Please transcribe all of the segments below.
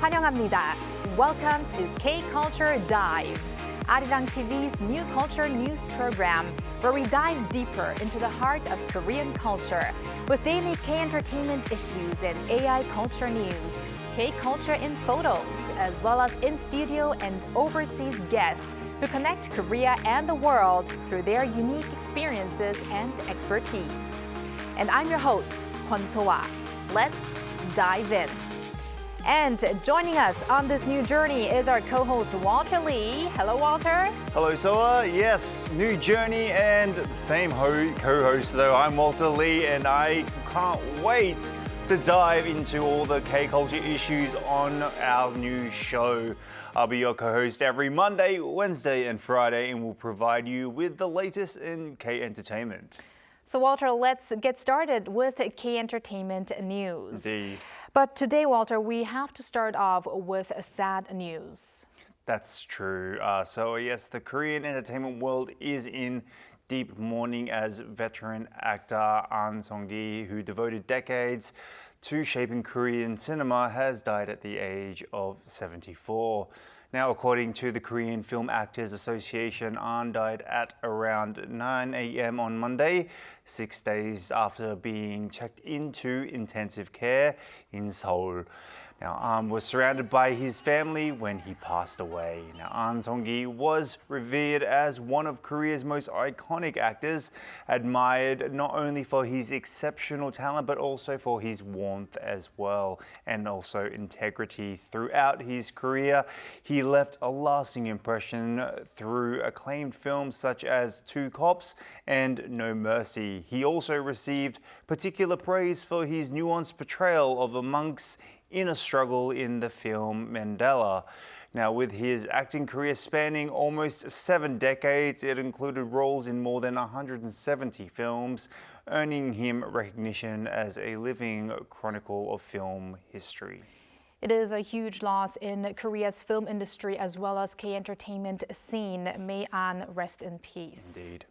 환영합니다. Welcome to K-Culture Dive, Arirang TV's new culture news program, where we dive deeper into the heart of Korean culture with daily K-entertainment issues and AI culture news, K-culture in photos, as well as in-studio and overseas guests who connect Korea and the world through their unique experiences and expertise. And I'm your host, Kwon So-ah. Let's dive in. And joining us on this new journey is our co-host Walter Lee. Hello, Walter. Hello, Soa. Yes, new journey and the same co-host though. I'm Walter Lee and I can't wait to dive into all the K-culture issues on our new show. I'll be your co-host every Monday, Wednesday and Friday and will provide you with the latest in K-entertainment. So Walter, let's get started with K-entertainment news. Indeed. But today, Walter, we have to start off with sad news. That's true. So yes, the Korean entertainment world is in deep mourning as veteran actor Ahn Sung-ki, who devoted decades to shaping Korean cinema, has died at the age of 74. Now, according to the Korean Film Actors Association, Ahn died at around 9 a.m. on Monday, 6 days after being checked into intensive care in Seoul. Now, Ahn was surrounded by his family when he passed away. Now, Ahn Sung-ki was revered as one of Korea's most iconic actors, admired not only for his exceptional talent, but also for his warmth as well, and also integrity. Throughout his career, he left a lasting impression through acclaimed films such as Two Cops and No Mercy. He also received particular praise for his nuanced portrayal of the monks in a struggle in the film Mandela. Now, with his acting career spanning almost 7 decades, it included roles in more than 170 films, earning him recognition as a living chronicle of film history. It is a huge loss in Korea's film industry as well as K-entertainment scene. May Ahn rest in peace. Indeed.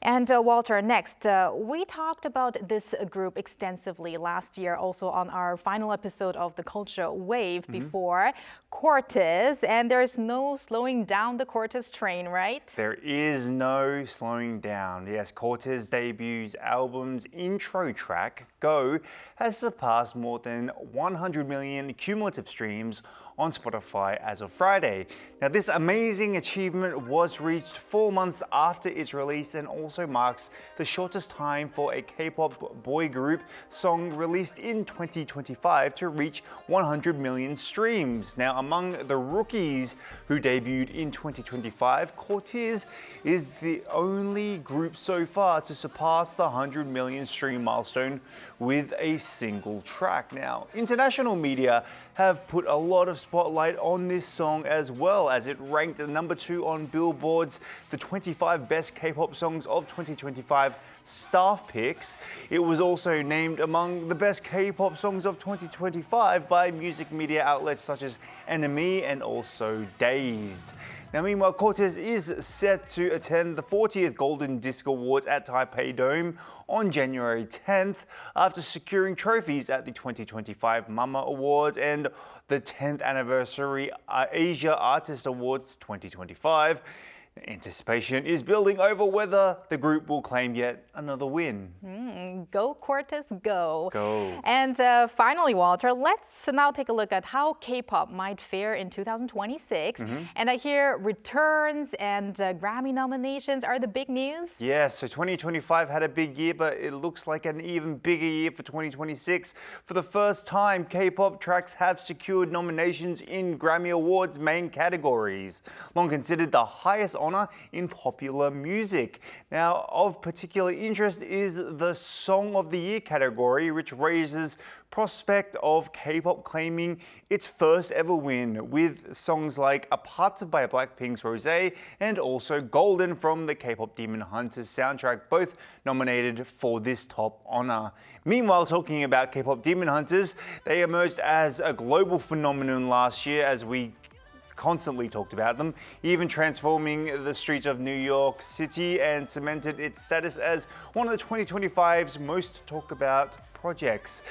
And Walter, next, we talked about this group extensively last year, also on our final episode of the Culture Wave before, Cortis, and there's no slowing down the Cortis train, right? There is no slowing down. Yes, Cortis' debut album's intro track, Go, has surpassed more than 100 million cumulative streams on Spotify as of Friday. Now, this amazing achievement was reached 4 months after its release and also marks the shortest time for a K-pop boy group song released in 2025 to reach 100 million streams. Now, among the rookies who debuted in 2025, Cortis is the only group so far to surpass the 100 million stream milestone with a single track. Now, international media have put a lot of spotlight on this song as well, as it ranked number 2 on Billboard's The 25 Best K-pop Songs of 2025 staff picks. It was also named among the best K-pop songs of 2025 by music media outlets such as NME and also Dazed. Now, meanwhile, Cortis is set to attend the 40th Golden Disc Awards at Taipei Dome on January 10th after securing trophies at the 2025 Mama Awards and the 10th Anniversary Asia Artist Awards 2025. Anticipation is building over whether the group will claim yet another win. Go Cortis, go. Go. And finally, Walter, let's now take a look at how K-pop might fare in 2026. And I hear returns and Grammy nominations are the big news. Yes, so 2025 had a big year, but it looks like an even bigger year for 2026. For the first time, K-pop tracks have secured nominations in Grammy Awards main categories, long considered the highest honor in popular music. Now, of particular interest is the Song of the Year category, which raises prospect of K-pop claiming its first ever win, with songs like Apart by Blackpink's Rosé and also Golden from the K-pop Demon Hunters soundtrack, both nominated for this top honor. Meanwhile, talking about K-pop Demon Hunters, they emerged as a global phenomenon last year as we constantly talked about them, even transforming the streets of New York City and cemented its status as one of the 2025's most talked about projects.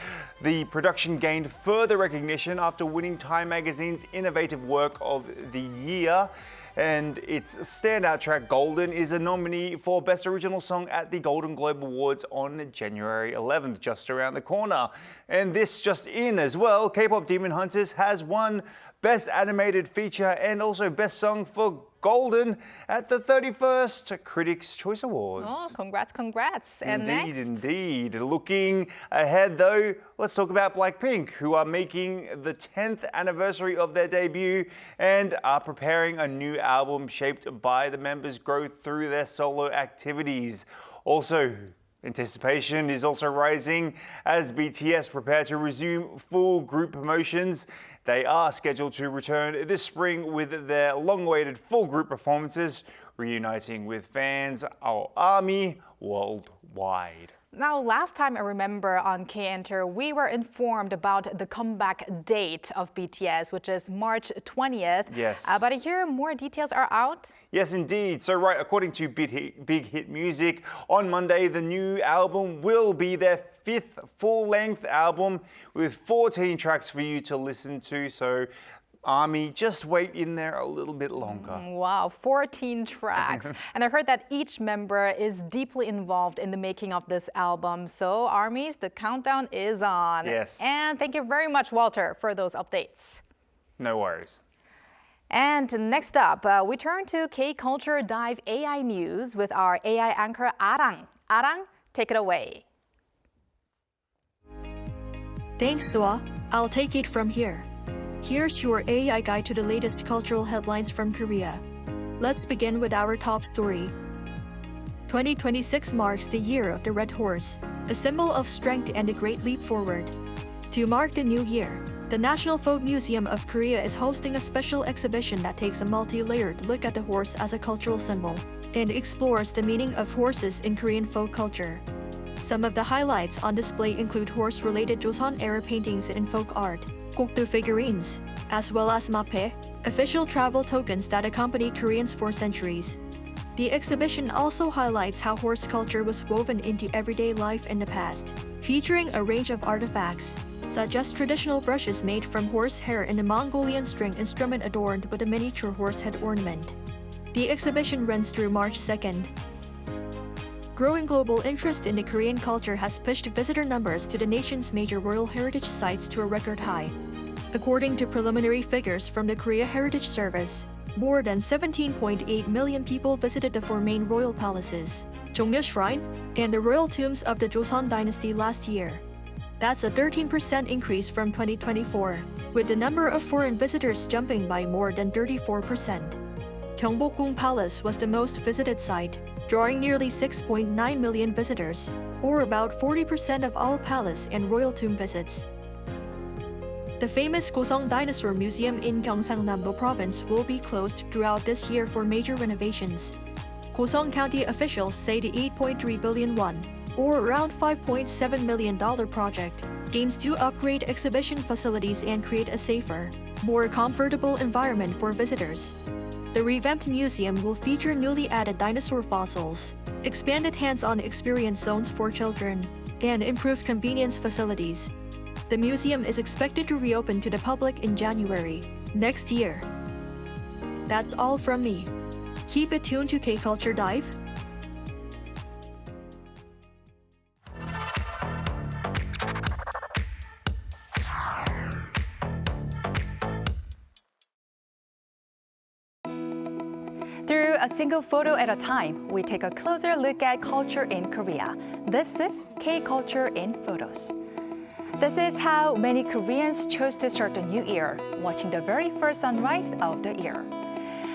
The production gained further recognition after winning Time Magazine's Innovative Work of the Year, and its standout track Golden is a nominee for Best Original Song at the Golden Globe Awards on January 11th, just around the corner. And this just in as well, K-pop Demon Hunters has won Best Animated Feature and also Best Song for Golden at the 31st Critics' Choice Awards. Oh, congrats. And Indeed. Looking ahead though, let's talk about Blackpink, who are making the 10th anniversary of their debut and are preparing a new album shaped by the members' growth through their solo activities. Also, anticipation is also rising as BTS prepare to resume full group promotions. They are scheduled to return this spring with their long-awaited full group performances, reuniting with fans or ARMY worldwide. Now, last time I remember on K-Enter, we were informed about the comeback date of BTS, which is March 20th. Yes. But I hear more details are out. Yes, indeed. So, right, according to Big Hit Music, on Monday, the new album will be their 5th full-length album with 14 tracks for you to listen to. So, ARMY, just wait in there a little bit longer. Wow, 14 tracks. And I heard that each member is deeply involved in the making of this album. So, ARMYs, the countdown is on. Yes. And thank you very much, Walter, for those updates. No worries. And next up, we turn to K-Culture Dive AI News with our AI anchor, Arirang. Arirang, take it away. Thanks, Sua. I'll take it from here. Here's your AI guide to the latest cultural headlines from Korea. Let's begin with our top story. 2026 marks the year of the Red Horse, a symbol of strength and a great leap forward. To mark the new year, the National Folk Museum of Korea is hosting a special exhibition that takes a multi-layered look at the horse as a cultural symbol and explores the meaning of horses in Korean folk culture. Some of the highlights on display include horse-related Joseon-era paintings and folk art, gokdo figurines, as well as mape, official travel tokens that accompany Koreans for centuries. The exhibition also highlights how horse culture was woven into everyday life in the past, featuring a range of artifacts, such as traditional brushes made from horse hair and a Mongolian string instrument adorned with a miniature horse head ornament. The exhibition runs through March 2nd. Growing global interest in the Korean culture has pushed visitor numbers to the nation's major royal heritage sites to a record high. According to preliminary figures from the Korea Heritage Service, more than 17.8 million people visited the four main royal palaces, Jongmyo Shrine, and the royal tombs of the Joseon dynasty last year. That's a 13% increase from 2024, with the number of foreign visitors jumping by more than 34%. Gyeongbokgung Palace was the most visited site, drawing nearly 6.9 million visitors, or about 40% of all palace and royal tomb visits. The famous Gosong Dinosaur Museum in Gyeongsang-namdo Province will be closed throughout this year for major renovations. Gosong County officials say the 8.3 billion won, or around $5.7 million project, aims to upgrade exhibition facilities and create a safer, more comfortable environment for visitors. The revamped museum will feature newly added dinosaur fossils, expanded hands-on experience zones for children, and improved convenience facilities. The museum is expected to reopen to the public in January next year. That's all from me. Keep it tuned to K-Culture Dive. Through a single photo at a time, we take a closer look at culture in Korea. This is K-Culture in Photos. This is how many Koreans chose to start the new year, watching the very first sunrise of the year.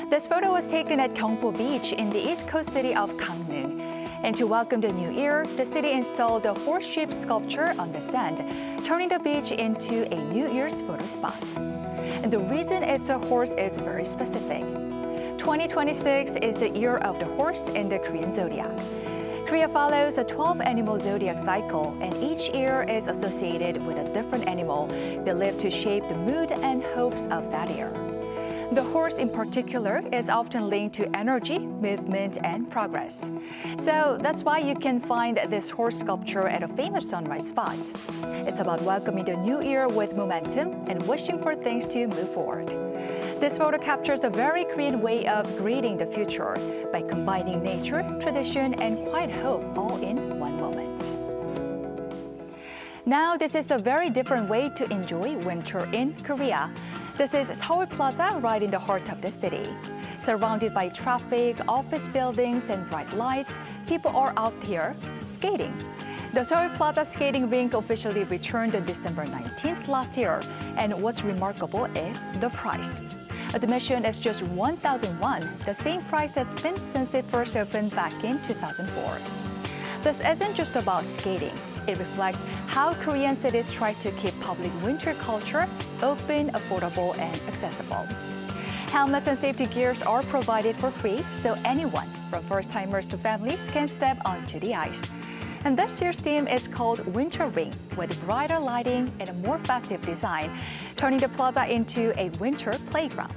This photo was taken at Gyeongpo Beach in the east coast city of Gangneung. And to welcome the new year, the city installed a horse-shaped sculpture on the sand, turning the beach into a New Year's photo spot. And the reason it's a horse is very specific. 2026 is the year of the horse in the Korean zodiac. Korea follows a 12-animal zodiac cycle, and each year is associated with a different animal believed to shape the mood and hopes of that year. The horse in particular is often linked to energy, movement, and progress. So that's why you can find this horse sculpture at a famous sunrise spot. It's about welcoming the new year with momentum and wishing for things to move forward. This photo captures a very Korean way of greeting the future by combining nature, tradition, and quiet hope all in one moment. Now, this is a very different way to enjoy winter in Korea. This is Seoul Plaza right in the heart of the city. Surrounded by traffic, office buildings, and bright lights, people are out here skating. The Seoul Plaza skating rink officially returned on December 19th last year, and what's remarkable is the price. Admission is just 1,000 won, the same price it's been since it first opened back in 2004. This isn't just about skating. It reflects how Korean cities try to keep public winter culture open, affordable, and accessible. Helmets and safety gears are provided for free, so anyone, from first-timers to families, can step onto the ice. And this year's theme is called Winter Ring, with brighter lighting and a more festive design, turning the plaza into a winter playground.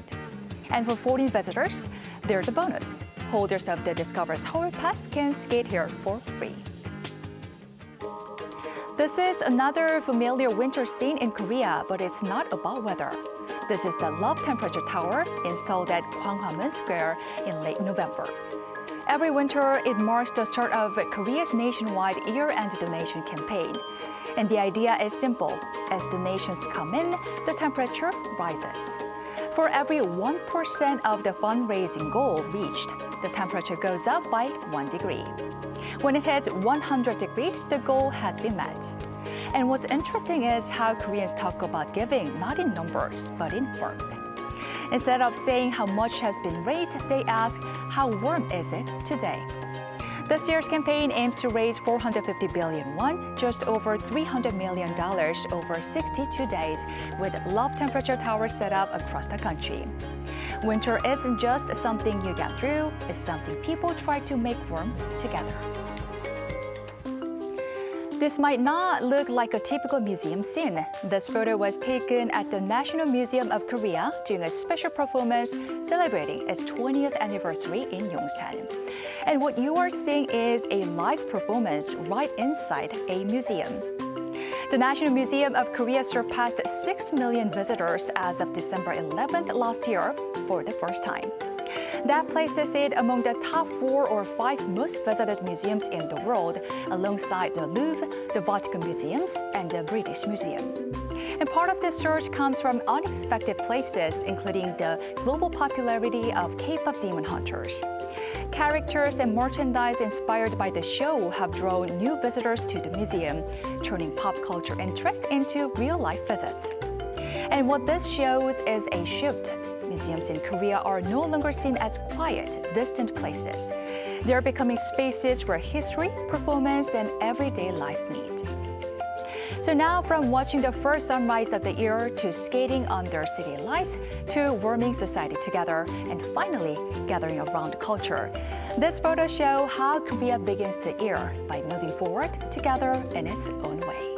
And for 14 visitors, there's a bonus. Holders of the Discover Seoul Pass can skate here for free. This is another familiar winter scene in Korea, but it's not about weather. This is the Love Temperature Tower installed at Gwanghwamun Square in late November. Every winter, it marks the start of Korea's nationwide year-end donation campaign. And the idea is simple. As donations come in, the temperature rises. For every 1% of the fundraising goal reached, the temperature goes up by 1 degree. When it hits 100 degrees, the goal has been met. And what's interesting is how Koreans talk about giving not in numbers, but in warmth. Instead of saying how much has been raised, they ask, how warm is it today? This year's campaign aims to raise 450 billion won, just over $300 million over 62 days, with love temperature towers set up across the country. Winter isn't just something you get through, it's something people try to make warm together. This might not look like a typical museum scene. This photo was taken at the National Museum of Korea during a special performance celebrating its 20th anniversary in Yongsan. And what you are seeing is a live performance right inside a museum. The National Museum of Korea surpassed 6 million visitors as of December 11th last year for the first time. That places it among the top 4 or 5 most visited museums in the world, alongside the Louvre, the Vatican Museums, and the British Museum. And part of this surge comes from unexpected places, including the global popularity of K-pop demon hunters. Characters and merchandise inspired by the show have drawn new visitors to the museum, turning pop culture interest into real-life visits. And what this shows is a shift. Museums in Korea are no longer seen as quiet, distant places. They're becoming spaces where history, performance, and everyday life meet. So now, from watching the first sunrise of the year to skating under city lights to warming society together and finally gathering around culture, this photos show how Korea begins the year by moving forward together in its own way.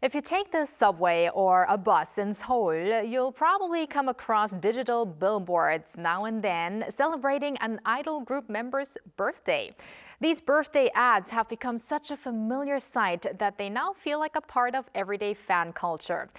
If you take the subway or a bus in Seoul, you'll probably come across digital billboards now and then celebrating an idol group member's birthday. These birthday ads have become such a familiar sight that they now feel like a part of everyday fan culture.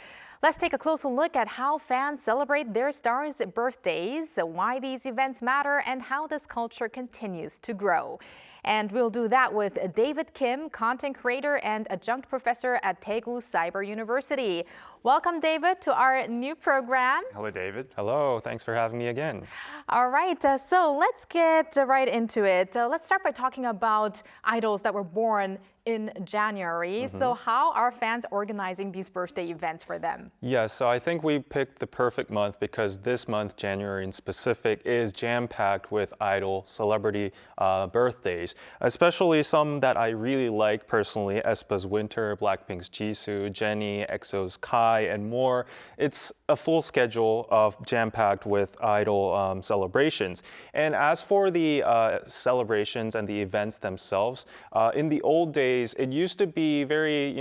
Let's take a closer look at how fans celebrate their stars' birthdays, why these events matter, and how this culture continues to grow. And we'll do that with David Kim, content creator and adjunct professor at Daegu Cyber University. Welcome, David, to our new program. Hello, David. Hello, thanks for having me again. All right, so let's get right into it. Let's start by talking about idols that were born in January. So how are fans organizing these birthday events for them? Yes, so I think we picked the perfect month because this month, January in specific, is jam-packed with idol celebrity birthdays, especially some that I really like personally, aespa's Winter, Blackpink's Jisoo, Jennie, EXO's Kai, and more. It's a full schedule of jam-packed with idol celebrations. And as for the celebrations and the events themselves, in the old days, it used to be very,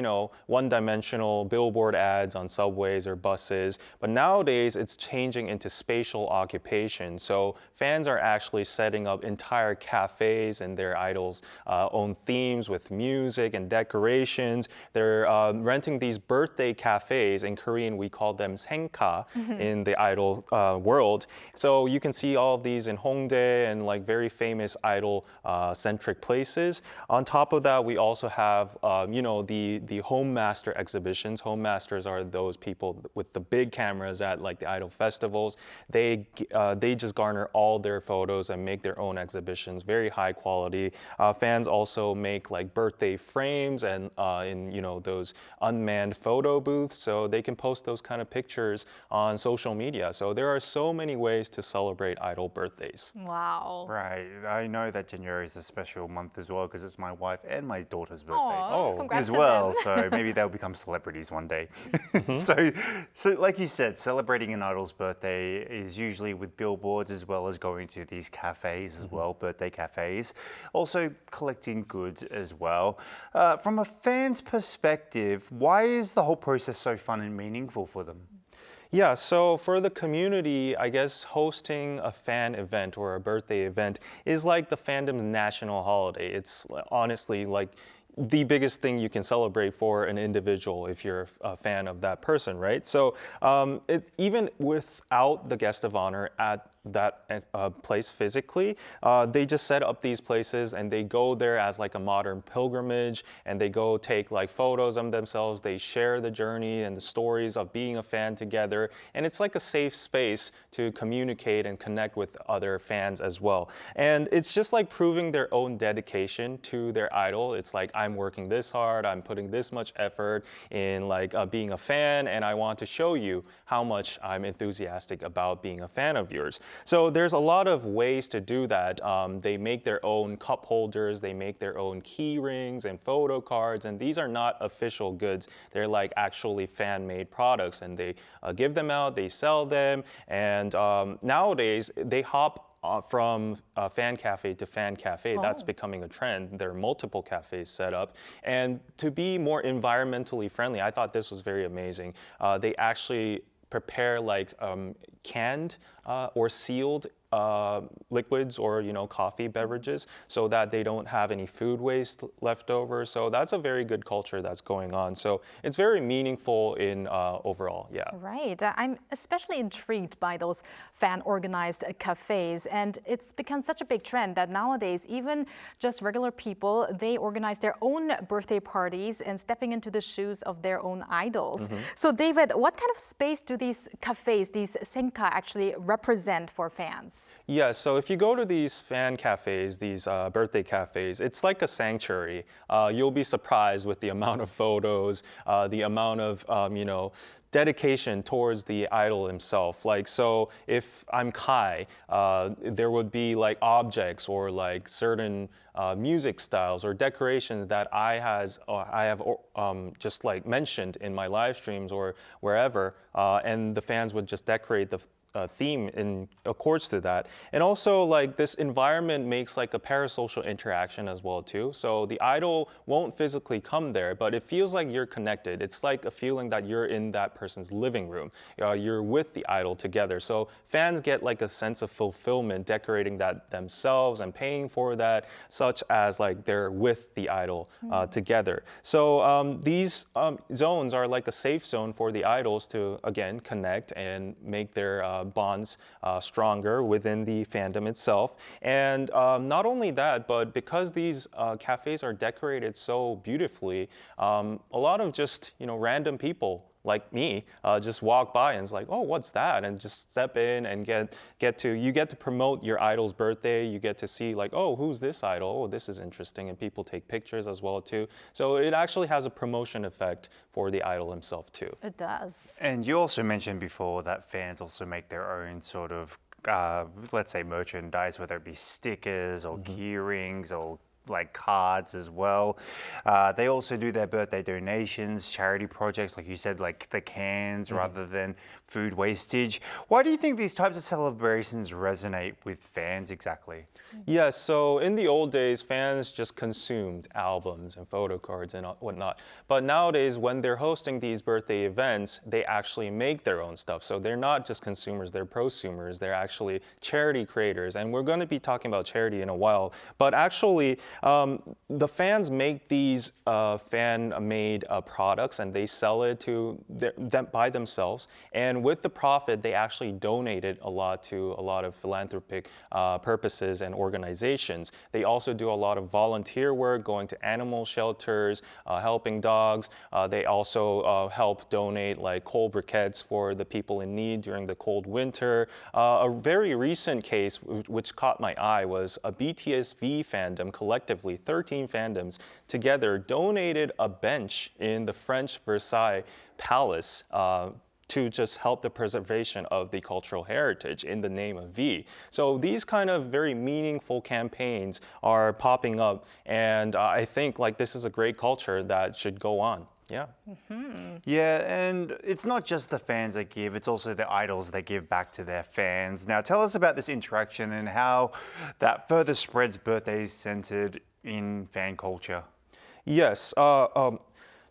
one-dimensional billboard ads on subways or buses, but nowadays it's changing into spatial occupation. So fans are actually setting up entire cafes in their idols' own themes with music and decorations. They're renting these birthday cafes. In Korean, we call them 생ka in the idol world. So you can see all of these in Hongdae and like very famous idol centric places. On top of that, we also have, the home master exhibitions. Home masters are those people with the big cameras at like the idol festivals. They just garner all their photos and make their own exhibitions, very high quality. Fans also make like birthday frames and in those unmanned photo booths, so they can post those kind of pictures on social media. So there are so many ways to celebrate idol birthdays. Wow. Right. I know that January is a special month as well because it's my wife and my daughter's birthday. Congrats as to well. them. So maybe they'll become celebrities one day. So like you said, celebrating an idol's birthday is usually with billboards as well as going to these cafes as well, birthday cafes. Also collecting goods as well. From a fan's perspective, why is the whole process so fun and meaningful for them? Yeah, so for the community, I guess hosting a fan event or a birthday event is like the fandom's national holiday. It's honestly like the biggest thing you can celebrate for an individual if you're a fan of that person, right? So even without the guest of honor at that place physically, they just set up these places and they go there as like a modern pilgrimage, and they go take like photos of themselves. They share the journey and the stories of being a fan together, and it's like a safe space to communicate and connect with other fans as well. And it's just like proving their own dedication to their idol. It's like, I'm working this hard, I'm putting this much effort in like being a fan, and I want to show you how much I'm enthusiastic about being a fan of yours. So there's a lot of ways to do that. They make their own cup holders, they make their own key rings and photo cards, and these are not official goods. They're like actually fan-made products, and they give them out, they sell them, and nowadays they hop from fan cafe to fan cafe. That's becoming a trend. There are multiple cafes set up. And to be more environmentally friendly, I thought this was very amazing. They actually prepare like canned or sealed liquids or coffee beverages so that they don't have any food waste left over. So that's a very good culture that's going on. So it's very meaningful in overall, yeah. Right. I'm especially intrigued by those fan-organized cafes, and it's become such a big trend that nowadays even just regular people, they organize their own birthday parties and stepping into the shoes of their own idols. So David, what kind of space do these cafes, these 생ka, actually represent for fans? Yeah, so if you go to these fan cafes, these birthday cafes, it's like a sanctuary. You'll be surprised with the amount of photos, the amount of, dedication towards the idol himself. Like, so if I'm Kai, there would be like objects or like certain music styles or decorations that I have just like mentioned in my live streams or wherever, and the fans would just decorate theme in accords to that. And also like this environment makes like a parasocial interaction as well too. So the idol won't physically come there, but it feels like you're connected. It's like a feeling that you're in that person's living room. You're with the idol together. So fans get like a sense of fulfillment decorating that themselves and paying for that, such as like they're with the idol together. So these zones are like a safe zone for the idols to, again, connect and make their bonds stronger within the fandom itself. And not only that, but because these cafes are decorated so beautifully, a lot of just random people like me just walk by and it's like, oh, what's that? And just step in and get to promote your idol's birthday. You get to see like, oh, who's this idol? Oh, this is interesting. And people take pictures as well too. So it actually has a promotion effect for the idol himself too. It does. And you also mentioned before that fans also make their own sort of, let's say, merchandise, whether it be stickers or key rings or like cards as well. They also do their birthday donations, charity projects, like you said, like the cans rather than food wastage. Why do you think these types of celebrations resonate with fans exactly? Yes, so in the old days, fans just consumed albums and photo cards and whatnot. But nowadays, when they're hosting these birthday events, they actually make their own stuff. So they're not just consumers, they're prosumers. They're actually charity creators. And we're going to be talking about charity in a while. But actually, the fans make these fan-made products and they sell it to them by themselves. And with the profit, they actually donate it a lot to a lot of philanthropic purposes and organizations. They also do a lot of volunteer work, going to animal shelters, helping dogs. They also help donate like cold briquettes for the people in need during the cold winter. A very recent case which caught my eye was a BTSV fandom, collectively 13 fandoms together, donated a bench in the French Versailles Palace to just help the preservation of the cultural heritage in the name of V. So these kind of very meaningful campaigns are popping up, and I think like this is a great culture that should go on. Yeah. Yeah, and it's not just the fans that give, it's also the idols that give back to their fans. Now tell us about this interaction and how that further spreads birthdays centered in fan culture. Yes.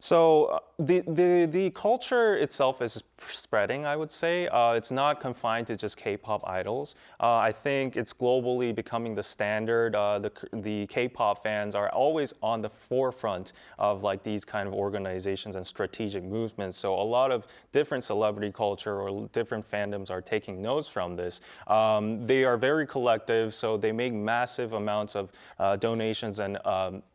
So the culture itself is spreading, I would say. It's not confined to just K-pop idols. I think it's globally becoming the standard. The K-pop fans are always on the forefront of like these kind of organizations and strategic movements. So a lot of different celebrity culture or different fandoms are taking notes from this. They are very collective, so they make massive amounts of donations and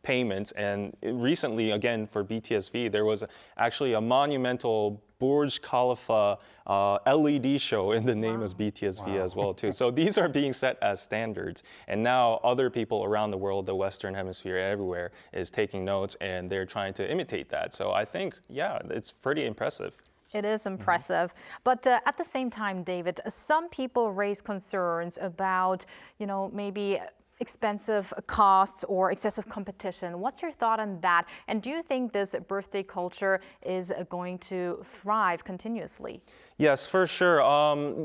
payments. And recently, again, for BTSV, there was actually a monumental Burj Khalifa LED show in the name of BTSV as well too. So these are being set as standards, and now other people around the world, the Western Hemisphere, everywhere is taking notes and they're trying to imitate that. So I think, yeah, it's pretty impressive. It is impressive. But at the same time, David, some people raise concerns about, maybe expensive costs or excessive competition. What's your thought on that? And do you think this birthday culture is going to thrive continuously? Yes, for sure.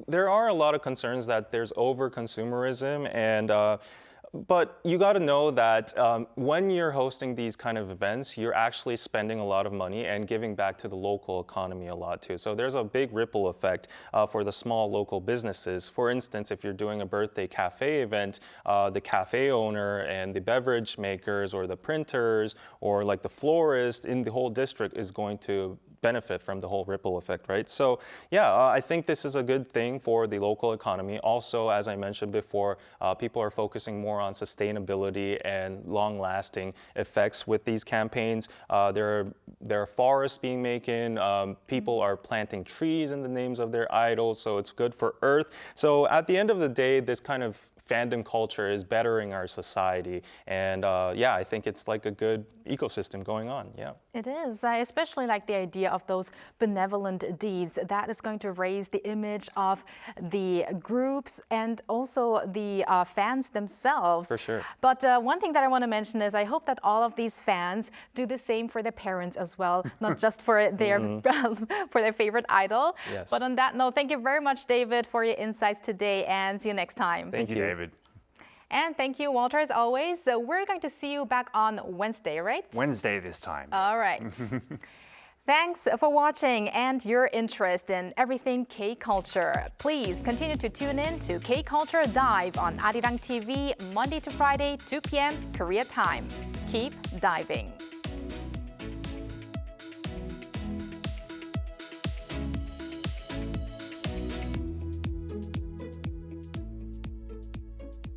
There are a lot of concerns that there's over-consumerism and but you got to know that when you're hosting these kind of events, you're actually spending a lot of money and giving back to the local economy a lot too. So there's a big ripple effect for the small local businesses. For instance, if you're doing a birthday cafe event, the cafe owner and the beverage makers or the printers or like the florist in the whole district is going to benefit from the whole ripple effect, right? So yeah, I think this is a good thing for the local economy. Also, as I mentioned before, people are focusing more on sustainability and long-lasting effects with these campaigns. There are forests being made. People are planting trees in the names of their idols, so it's good for Earth. So at the end of the day, this kind of fandom culture is bettering our society. And yeah, I think it's like a good ecosystem going on. Yeah. It is. I especially like the idea of those benevolent deeds. That is going to raise the image of the groups and also the fans themselves. For sure. But one thing that I want to mention is I hope that all of these fans do the same for their parents as well, not just for their for their favorite idol. Yes. But on that note, thank you very much, David, for your insights today, and see you next time. Thank you, David. And thank you, Walter, as always. So we're going to see you back on Wednesday, right? Wednesday this time. All right. Thanks for watching and your interest in everything K-culture. Please continue to tune in to K-Culture Dive on Arirang TV Monday to Friday, 2 p.m. Korea time. Keep diving.